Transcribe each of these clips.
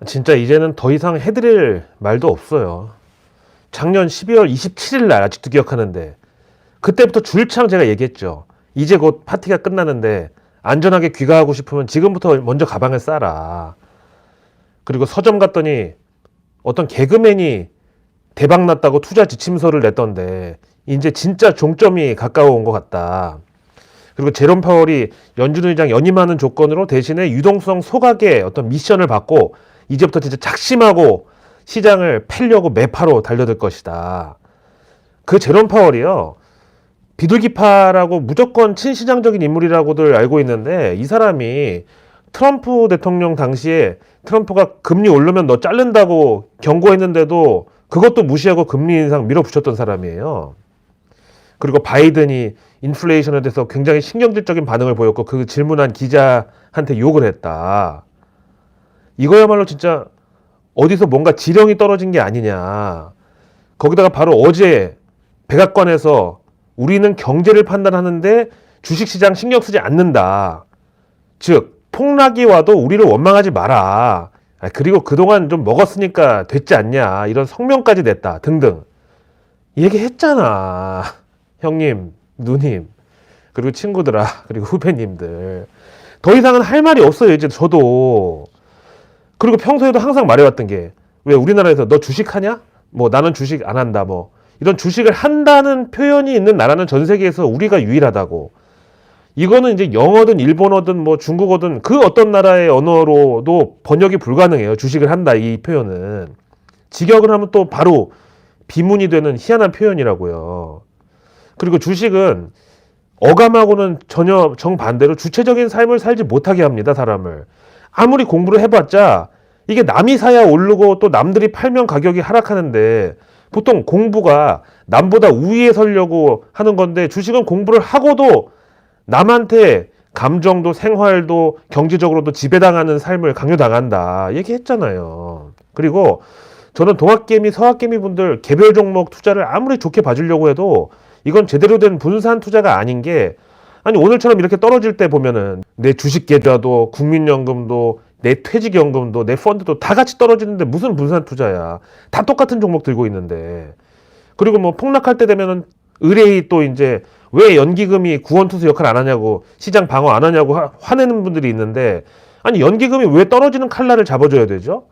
진짜 이제는 더 이상 해드릴 말도 없어요. 작년 12월 27일 날 아직도 기억하는데 그때부터 줄창 제가 얘기했죠. 이제 곧 파티가 끝나는데 안전하게 귀가하고 싶으면 지금부터 먼저 가방을 싸라. 그리고 서점 갔더니 어떤 개그맨이 대박 났다고 투자 지침서를 냈던데 이제 진짜 종점이 가까워온 것 같다. 그리고 제롬 파월이 연준 의장 연임하는 조건으로 대신에 유동성 소각의 어떤 미션을 받고 이제부터 진짜 작심하고 시장을 패려고 매파로 달려들 것이다. 그 제롬 파월이요. 비둘기파라고 무조건 친시장적인 인물이라고들 알고 있는데 이 사람이 트럼프 대통령 당시에 트럼프가 금리 오르면 너 자른다고 경고했는데도 그것도 무시하고 금리 인상 밀어붙였던 사람이에요. 그리고 바이든이 인플레이션에 대해서 굉장히 신경질적인 반응을 보였고 그 질문한 기자한테 욕을 했다. 이거야말로 진짜 어디서 뭔가 지령이 떨어진 게 아니냐. 거기다가 바로 어제 백악관에서 우리는 경제를 판단하는데 주식시장 신경 쓰지 않는다. 즉 폭락이 와도 우리를 원망하지 마라. 그리고 그동안 좀 먹었으니까 됐지 않냐. 이런 성명까지 냈다. 등등. 얘기했잖아. 형님, 누님, 그리고 친구들아, 그리고 후배님들. 더 이상은 할 말이 없어요. 이제 저도. 그리고 평소에도 항상 말해왔던 게 왜 우리나라에서 너 주식하냐? 뭐 나는 주식 안 한다. 뭐 이런 주식을 한다는 표현이 있는 나라는 전 세계에서 우리가 유일하다고. 이거는 이제 영어든 일본어든 뭐 중국어든 그 어떤 나라의 언어로도 번역이 불가능해요. 주식을 한다 이 표현은. 직역을 하면 또 바로 비문이 되는 희한한 표현이라고요. 그리고 주식은 어감하고는 전혀 정반대로 주체적인 삶을 살지 못하게 합니다. 사람을. 아무리 공부를 해봤자 이게 남이 사야 오르고 또 남들이 팔면 가격이 하락하는데 보통 공부가 남보다 우위에 서려고 하는 건데 주식은 공부를 하고도 남한테 감정도 생활도 경제적으로도 지배당하는 삶을 강요당한다 얘기했잖아요. 그리고 저는 동학개미 서학개미 분들 개별 종목 투자를 아무리 좋게 봐주려고 해도 이건 제대로 된 분산 투자가 아닌 게 아니 오늘처럼 이렇게 떨어질 때 보면은 내 주식 계좌도 국민연금도 내 퇴직연금도 내 펀드도 다 같이 떨어지는데 무슨 분산 투자야. 다 똑같은 종목 들고 있는데. 그리고 뭐 폭락할 때 되면은 의뢰이 또 이제 왜 연기금이 구원투수 역할 안 하냐고 시장 방어 안 하냐고 화내는 분들이 있는데 아니 연기금이 왜 떨어지는 칼날을 잡아줘야 되죠?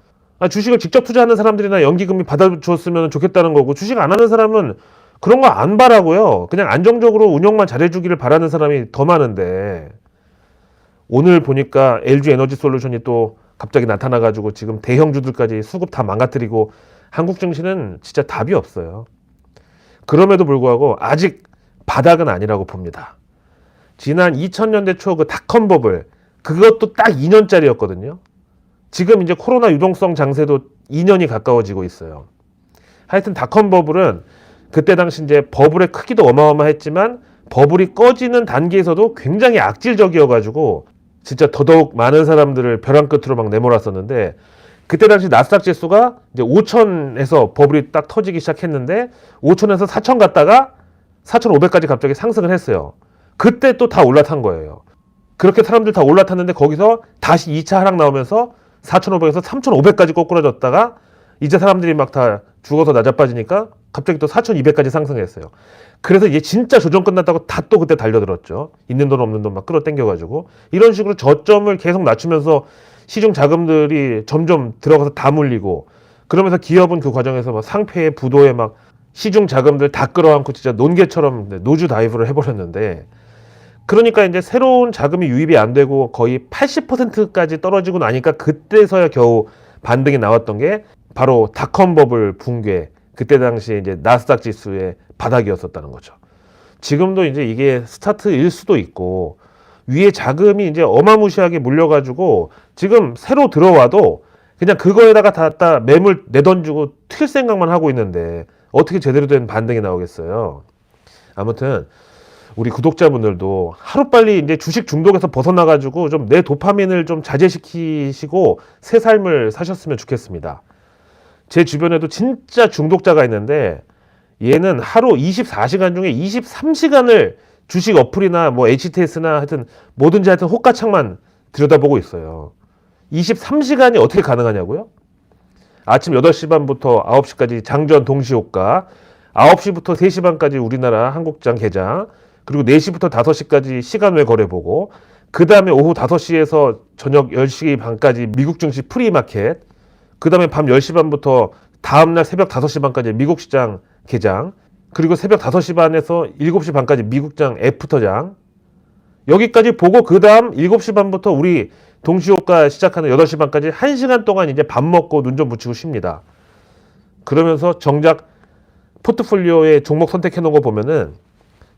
주식을 직접 투자하는 사람들이나 연기금이 받아줬으면 좋겠다는 거고 주식 안 하는 사람은 그런 거 안 바라고요. 그냥 안정적으로 운영만 잘해주기를 바라는 사람이 더 많은데 오늘 보니까 LG 에너지 솔루션이 또 갑자기 나타나가지고 지금 대형주들까지 수급 다 망가뜨리고 한국 증시는 진짜 답이 없어요. 그럼에도 불구하고 아직 바닥은 아니라고 봅니다. 지난 2000년대 초 그 닷컴 버블 그것도 딱 2년짜리였거든요. 지금 이제 코로나 유동성 장세도 2년이 가까워지고 있어요. 하여튼 닷컴 버블은 그때 당시 이제 버블의 크기도 어마어마했지만 버블이 꺼지는 단계에서도 굉장히 악질적이어가지고 진짜 더더욱 많은 사람들을 벼랑 끝으로 막 내몰았었는데 그때 당시 나스닥 지수가 이제 5천에서 버블이 딱 터지기 시작했는데 5천에서 4천 갔다가 4,500까지 갑자기 상승을 했어요. 그때 또 다 올라탄 거예요. 그렇게 사람들 다 올라탔는데 거기서 다시 2차 하락 나오면서 4,500에서 3,500까지 거꾸로졌다가 이제 사람들이 막 다 죽어서 낮아빠지니까 갑자기 또 4,200까지 상승했어요. 그래서 이게 진짜 조정 끝났다고 다 또 그때 달려들었죠. 있는 돈 없는 돈 막 끌어당겨가지고 이런 식으로 저점을 계속 낮추면서 시중 자금들이 점점 들어가서 다 물리고 그러면서 기업은 그 과정에서 막 상폐에 부도에 막 시중 자금들 다 끌어안고 진짜 논개처럼 노주 다이브를 해버렸는데 그러니까 이제 새로운 자금이 유입이 안 되고 거의 80%까지 떨어지고 나니까 그때서야 겨우 반등이 나왔던 게 바로 닷컴 버블 붕괴 그때 당시에 이제 나스닥 지수의 바닥이었었다는 거죠. 지금도 이제 이게 스타트일 수도 있고 위에 자금이 이제 어마무시하게 물려가지고 지금 새로 들어와도 그냥 그거에다가 다 매물 내던지고 튈 생각만 하고 있는데 어떻게 제대로 된 반등이 나오겠어요. 아무튼 우리 구독자분들도 하루빨리 이제 주식 중독에서 벗어나가지고 좀 내 도파민을 좀 자제시키시고 새 삶을 사셨으면 좋겠습니다. 제 주변에도 진짜 중독자가 있는데 얘는 하루 24시간 중에 23시간을 주식 어플이나 뭐 HTS나 하여튼 뭐든지 하여튼 호가창만 들여다보고 있어요. 23시간이 어떻게 가능하냐고요? 아침 8시 반부터 9시까지 장전 동시호가, 9시부터 3시 반까지 우리나라 한국장 개장, 그리고 4시부터 5시까지 시간 외 거래 보고, 그 다음에 오후 5시에서 저녁 10시 반까지 미국 증시 프리마켓, 그 다음에 밤 10시 반부터 다음날 새벽 5시 반까지 미국 시장 개장, 그리고 새벽 5시 반에서 7시 반까지 미국장 애프터장, 여기까지 보고 그 다음 7시 반부터 우리 동시호가 시작하는 8시 반까지 1시간 동안 이제 밥 먹고 눈 좀 붙이고 쉽니다. 그러면서 정작 포트폴리오에 종목 선택해 놓은 거 보면은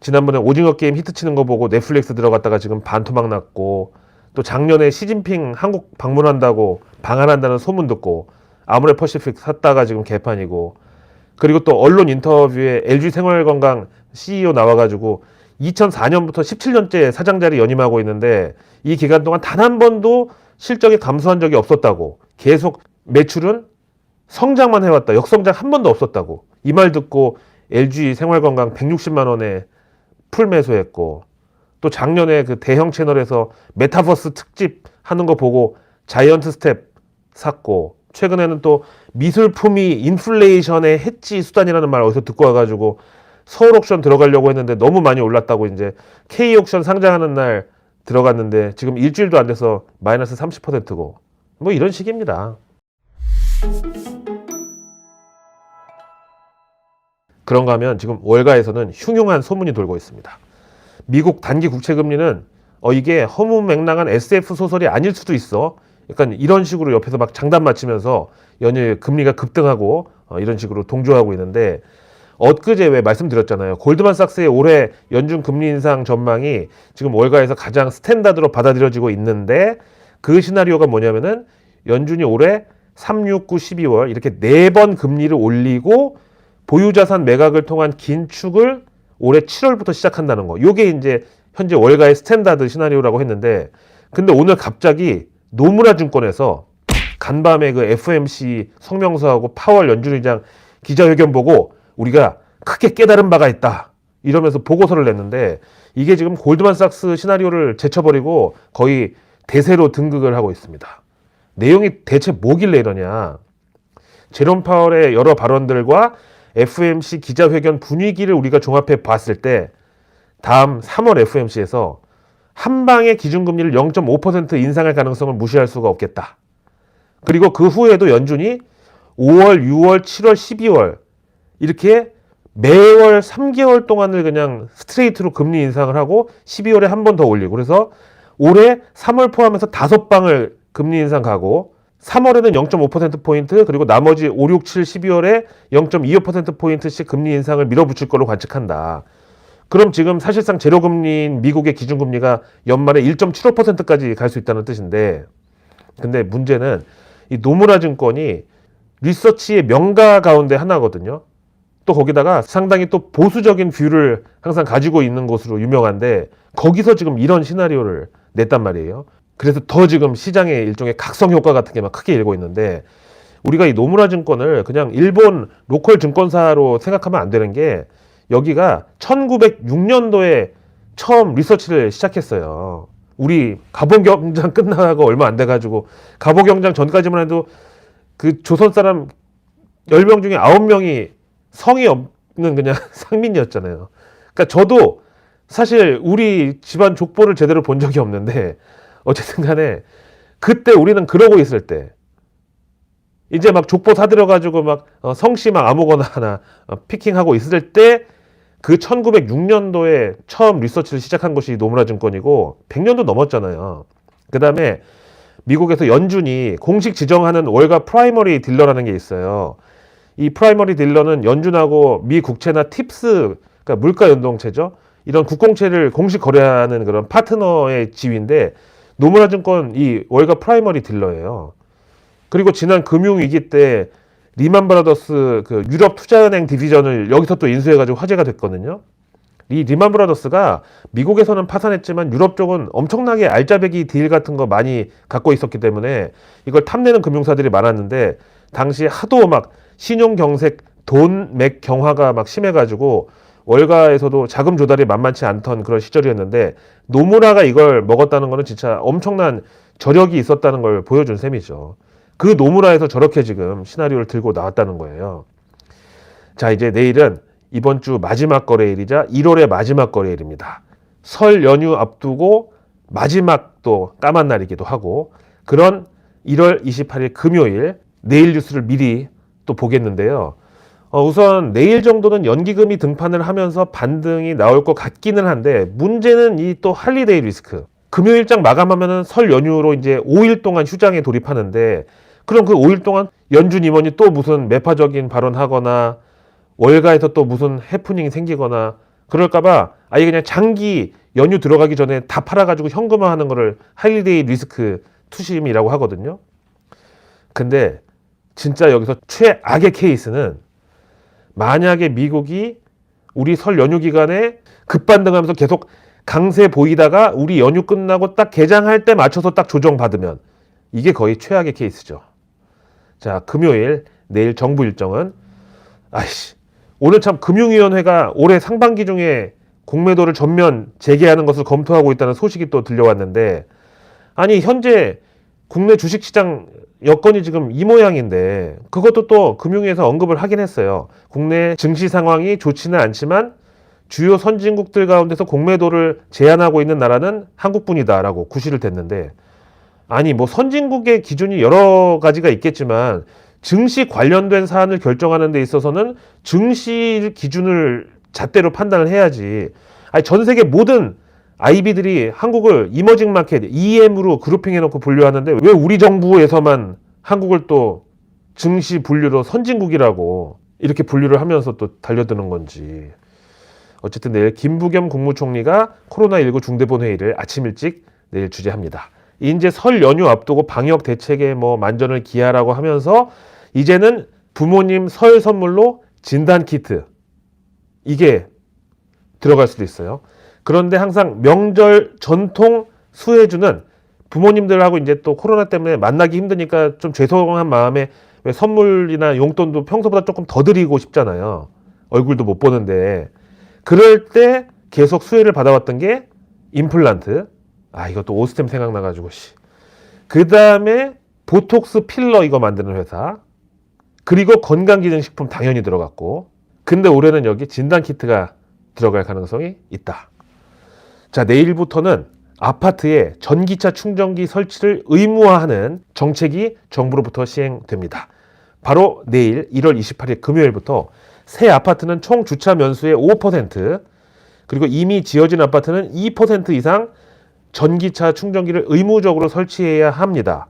지난번에 오징어 게임 히트 치는 거 보고 넷플릭스 들어갔다가 지금 반토막 났고, 또 작년에 시진핑 한국 방문한다고 방한한다는 소문 듣고 아모레 퍼시픽 샀다가 지금 개판이고, 그리고 또 언론 인터뷰에 LG 생활건강 CEO 나와가지고 2004년부터 17년째 사장 자리 연임하고 있는데 이 기간 동안 단 한 번도 실적이 감소한 적이 없었다고, 계속 매출은 성장만 해왔다, 역성장 한 번도 없었다고, 이 말 듣고 LG 생활건강 160만 원에 풀 매수했고, 또 작년에 그 대형 채널에서 메타버스 특집 하는 거 보고 자이언트 스텝 샀고, 최근에는 또 미술품이 인플레이션의 해지 수단이라는 말 어디서 듣고 와가지고 서울 옥션 들어가려고 했는데 너무 많이 올랐다고 이제 K 옥션 상장하는 날 들어갔는데 지금 일주일도 안 돼서 마이너스 30%고, 뭐 이런 식입니다. 그런가 하면 지금 월가에서는 흉흉한 소문이 돌고 있습니다. 미국 단기 국채금리는 이게 허무맹랑한 SF 소설이 아닐 수도 있어, 약간 이런 식으로 옆에서 막 장단 맞추면서 연일 금리가 급등하고 이런 식으로 동조하고 있는데, 엊그제 왜 말씀드렸잖아요. 골드만삭스의 올해 연준 금리 인상 전망이 지금 월가에서 가장 스탠다드로 받아들여지고 있는데, 그 시나리오가 뭐냐면은 연준이 올해 3, 6, 9, 12월 이렇게 4번 금리를 올리고 보유자산 매각을 통한 긴축을 올해 7월부터 시작한다는 거. 요게 이제 현재 월가의 스탠다드 시나리오라고 했는데, 근데 오늘 갑자기 노무라 증권에서 간밤에 그 FOMC 성명서하고 파월 연준 의장 기자회견 보고 우리가 크게 깨달은 바가 있다 이러면서 보고서를 냈는데, 이게 지금 골드만삭스 시나리오를 제쳐버리고 거의 대세로 등극을 하고 있습니다. 내용이 대체 뭐길래 이러냐. 제롬 파월의 여러 발언들과 FOMC 기자회견 분위기를 우리가 종합해 봤을 때 다음 3월 FOMC에서 한 방에 기준금리를 0.5% 인상할 가능성을 무시할 수가 없겠다. 그리고 그 후에도 연준이 5월, 6월, 7월, 12월 이렇게 매월 3개월 동안을 그냥 스트레이트로 금리 인상을 하고 12월에 한 번 더 올리고, 그래서 올해 3월 포함해서 5방을 금리 인상 가고 3월에는 0.5%포인트, 그리고 나머지 5, 6, 7, 12월에 0.25%포인트씩 금리 인상을 밀어붙일 걸로 관측한다. 그럼 지금 사실상 제로금리인 미국의 기준금리가 연말에 1.75%까지 갈 수 있다는 뜻인데, 근데 문제는 이 노무라 증권이 리서치의 명가 가운데 하나거든요. 또 거기다가 상당히 또 보수적인 뷰를 항상 가지고 있는 것으로 유명한데, 거기서 지금 이런 시나리오를 냈단 말이에요. 그래서 더 지금 시장에 일종의 각성 효과 같은 게 막 크게 일고 있는데, 우리가 이 노무라 증권을 그냥 일본 로컬 증권사로 생각하면 안 되는 게, 여기가 1906년도에 처음 리서치를 시작했어요. 우리 갑오경장 끝나고 얼마 안 돼가지고, 갑오경장 전까지만 해도 그 조선 사람 10명 중에 9명이 성이 없는 그냥 상민이었잖아요. 그러니까 저도 사실 우리 집안 족보를 제대로 본 적이 없는데, 어쨌든 간에 그때 우리는 그러고 있을 때 이제 막 족보 사들여가지고 막 성씨 막 아무거나 하나 피킹하고 있을 때, 그 1906년도에 처음 리서치를 시작한 것이 노무라 증권이고 100년도 넘었잖아요. 그 다음에 미국에서 연준이 공식 지정하는 월가 프라이머리 딜러라는 게 있어요. 이 프라이머리 딜러는 연준하고 미 국채나 팁스, 그러니까 물가 연동체죠, 이런 국공채를 공식 거래하는 그런 파트너의 지위인데, 노무라 증권 이 월가 프라이머리 딜러예요. 그리고 지난 금융위기 때 리만 브라더스 그 유럽 투자은행 디비전을 여기서 또 인수해가지고 화제가 됐거든요. 이 리만 브라더스가 미국에서는 파산했지만 유럽 쪽은 엄청나게 알짜배기 딜 같은 거 많이 갖고 있었기 때문에 이걸 탐내는 금융사들이 많았는데, 당시 하도 막 신용경색 돈맥 경화가 막 심해가지고 월가에서도 자금 조달이 만만치 않던 그런 시절이었는데, 노무라가 이걸 먹었다는 거는 진짜 엄청난 저력이 있었다는 걸 보여준 셈이죠. 그 노무라에서 저렇게 지금 시나리오를 들고 나왔다는 거예요. 자, 이제 내일은 이번 주 마지막 거래일이자 1월의 마지막 거래일입니다. 설 연휴 앞두고 마지막 또 까만 날이기도 하고, 그런 1월 28일 금요일 내일 뉴스를 미리 또 보겠는데요. 우선 내일 정도는 연기금이 등판을 하면서 반등이 나올 것 같기는 한데, 문제는 이 또 할리데이 리스크. 금요일장 마감하면은 설 연휴로 이제 5일 동안 휴장에 돌입하는데, 그럼 그 5일 동안 연준 임원이 또 무슨 매파적인 발언하거나 월가에서 또 무슨 해프닝이 생기거나 그럴까봐 아예 그냥 장기 연휴 들어가기 전에 다 팔아가지고 현금화하는 거를 할리데이 리스크 투심이라고 하거든요. 근데 진짜 여기서 최악의 케이스는, 만약에 미국이 우리 설 연휴 기간에 급반등하면서 계속 강세 보이다가 우리 연휴 끝나고 딱 개장할 때 맞춰서 딱 조정받으면, 이게 거의 최악의 케이스죠. 자, 금요일 내일 정부 일정은, 오늘 참 금융위원회가 올해 상반기 중에 공매도를 전면 재개하는 것을 검토하고 있다는 소식이 또 들려왔는데, 아니 현재 국내 주식시장 여건이 지금 이 모양인데 그것도 또 금융위에서 언급을 하긴 했어요. 국내 증시 상황이 좋지는 않지만 주요 선진국들 가운데서 공매도를 제한하고 있는 나라는 한국뿐이다라고 구실을 댔는데, 아니 뭐 선진국의 기준이 여러 가지가 있겠지만 증시 관련된 사안을 결정하는 데 있어서는 증시 기준을 잣대로 판단을 해야지. 아니 전 세계 모든 IB들이 한국을 이머징 마켓 EM으로 그룹핑해놓고 분류하는데, 왜 우리 정부에서만 한국을 또 증시 분류로 선진국이라고 이렇게 분류를 하면서 또 달려드는 건지. 어쨌든 내일 김부겸 국무총리가 코로나19 중대본 회의를 아침 일찍 내일 주재합니다. 이제 설 연휴 앞두고 방역 대책에 뭐 만전을 기하라고 하면서 이제는 부모님 설 선물로 진단 키트, 이게 들어갈 수도 있어요. 그런데 항상 명절 전통 수혜주는 부모님들하고 이제 또 코로나 때문에 만나기 힘드니까 좀 죄송한 마음에 왜 선물이나 용돈도 평소보다 조금 더 드리고 싶잖아요. 얼굴도 못 보는데. 그럴 때 계속 수혜를 받아왔던 게 임플란트. 이것도 오스템 생각나가지고. 그 다음에 보톡스 필러 이거 만드는 회사. 그리고 건강기능식품 당연히 들어갔고. 근데 올해는 여기 진단키트가 들어갈 가능성이 있다. 자, 내일부터는 아파트에 전기차 충전기 설치를 의무화하는 정책이 정부로부터 시행됩니다. 바로 내일 1월 28일 금요일부터 새 아파트는 총 주차 면수의 5%, 그리고 이미 지어진 아파트는 2% 이상 전기차 충전기를 의무적으로 설치해야 합니다.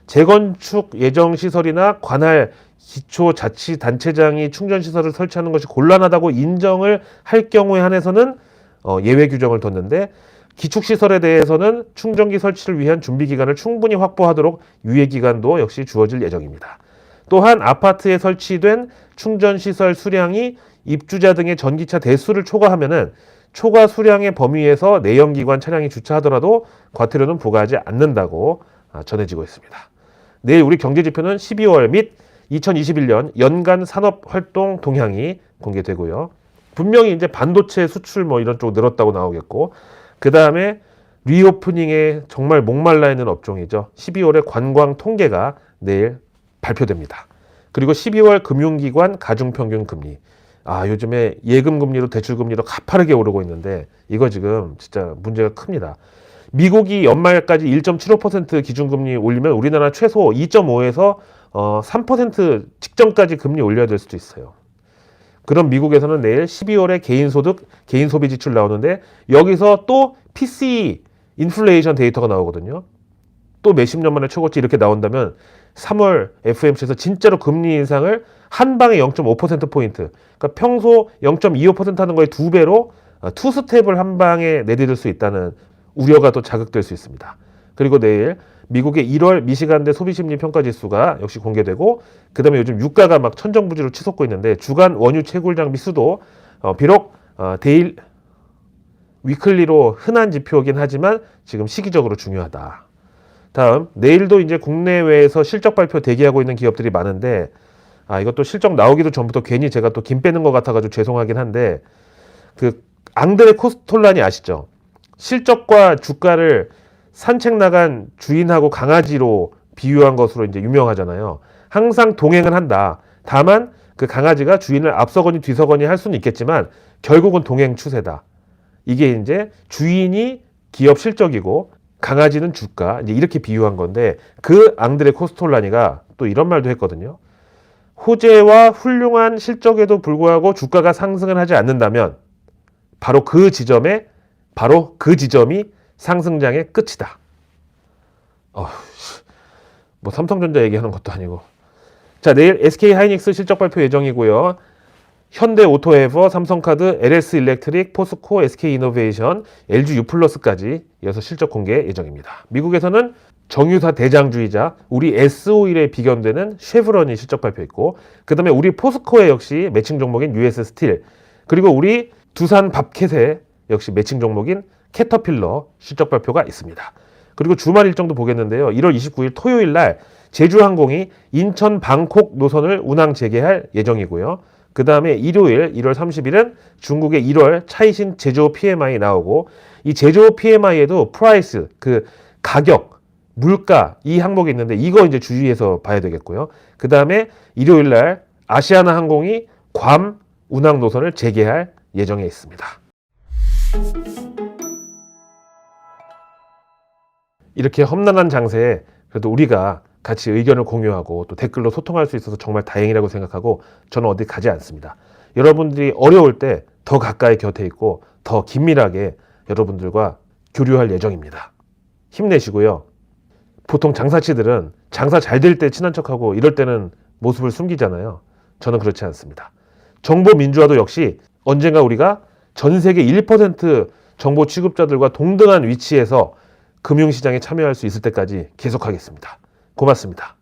재건축 예정 시설이나 관할 기초자치단체장이 충전시설을 설치하는 것이 곤란하다고 인정을 할 경우에 한해서는 예외 규정을 뒀는데, 기축시설에 대해서는 충전기 설치를 위한 준비기간을 충분히 확보하도록 유예기간도 역시 주어질 예정입니다. 또한 아파트에 설치된 충전시설 수량이 입주자 등의 전기차 대수를 초과하면은 초과 수량의 범위에서 내연기관 차량이 주차하더라도 과태료는 부과하지 않는다고 전해지고 있습니다. 내일 우리 경제지표는 12월 및 2021년 연간 산업활동 동향이 공개되고요. 분명히 이제 반도체 수출 뭐 이런 쪽 늘었다고 나오겠고, 그 다음에 리오프닝에 정말 목말라 있는 업종이죠. 12월에 관광 통계가 내일 발표됩니다. 그리고 12월 금융기관 가중평균 금리. 요즘에 예금 금리로 대출 금리로 가파르게 오르고 있는데 이거 지금 진짜 문제가 큽니다. 미국이 연말까지 1.75% 기준금리 올리면 우리나라 최소 2.5에서 3% 직전까지 금리 올려야 될 수도 있어요. 그럼 미국에서는 내일 12월에 개인소득, 개인소비 지출 나오는데 여기서 또 PCE, 인플레이션 데이터가 나오거든요. 또 몇십 년 만에 최고치 이렇게 나온다면 3월 FOMC에서 진짜로 금리 인상을 한 방에 0.5%포인트, 그러니까 평소 0.25% 하는 거에 2배로 투 스텝을 한 방에 내디딜 수 있다는 우려가 또 자극될 수 있습니다. 그리고 내일 미국의 1월 미시간대 소비심리 평가지수가 역시 공개되고, 그 다음에 요즘 유가가 막 천정부지로 치솟고 있는데 주간 원유 채굴 장비 수도 비록 데일 위클리로 흔한 지표이긴 하지만 지금 시기적으로 중요하다. 다음, 내일도 이제 국내외에서 실적 발표 대기하고 있는 기업들이 많은데, 이것도 실적 나오기도 전부터 괜히 제가 또 김 빼는 것 같아가지고 죄송하긴 한데, 그 앙드레 코스톨란이 아시죠? 실적과 주가를 산책 나간 주인하고 강아지로 비유한 것으로 이제 유명하잖아요. 항상 동행을 한다. 다만 그 강아지가 주인을 앞서거니 뒤서거니 할 수는 있겠지만 결국은 동행 추세다. 이게 이제 주인이 기업 실적이고 강아지는 주가, 이제 이렇게 비유한 건데, 그 앙드레 코스톨라니가 또 이런 말도 했거든요. 호재와 훌륭한 실적에도 불구하고 주가가 상승을 하지 않는다면 바로 그 지점이 상승장의 끝이다. 뭐 삼성전자 얘기하는 것도 아니고. 자, 내일 SK하이닉스 실적 발표 예정이고요. 현대오토에버, 삼성카드, LS일렉트릭, 포스코, SK이노베이션, LG U+까지 이어서 실적 공개 예정입니다. 미국에서는 정유사 대장주이자 우리 S-오일에 비견되는 쉐브론이 실적 발표했고, 그 다음에 우리 포스코의 역시 매칭 종목인 US 스틸, 그리고 우리 두산 밥캣의 역시 매칭 종목인 캐터필러 실적 발표가 있습니다. 그리고 주말 일정도 보겠는데요. 1월 29일 토요일 날 제주항공이 인천 방콕 노선을 운항 재개할 예정이고요. 그 다음에 일요일 1월 30일은 중국의 1월 차이신 제조업 PMI 나오고, 이 제조업 PMI에도 프라이스, 그 가격, 물가 이 항목이 있는데 이거 이제 주의해서 봐야 되겠고요. 그 다음에 일요일 날 아시아나 항공이 괌 운항 노선을 재개할 예정에 있습니다. 이렇게 험난한 장세에 그래도 우리가 같이 의견을 공유하고 또 댓글로 소통할 수 있어서 정말 다행이라고 생각하고, 저는 어디 가지 않습니다. 여러분들이 어려울 때 더 가까이 곁에 있고 더 긴밀하게 여러분들과 교류할 예정입니다. 힘내시고요. 보통 장사치들은 장사 잘 될 때 친한 척하고 이럴 때는 모습을 숨기잖아요. 저는 그렇지 않습니다. 정보 민주화도 역시 언젠가 우리가 전 세계 1% 정보 취급자들과 동등한 위치에서 금융시장에 참여할 수 있을 때까지 계속하겠습니다. 고맙습니다.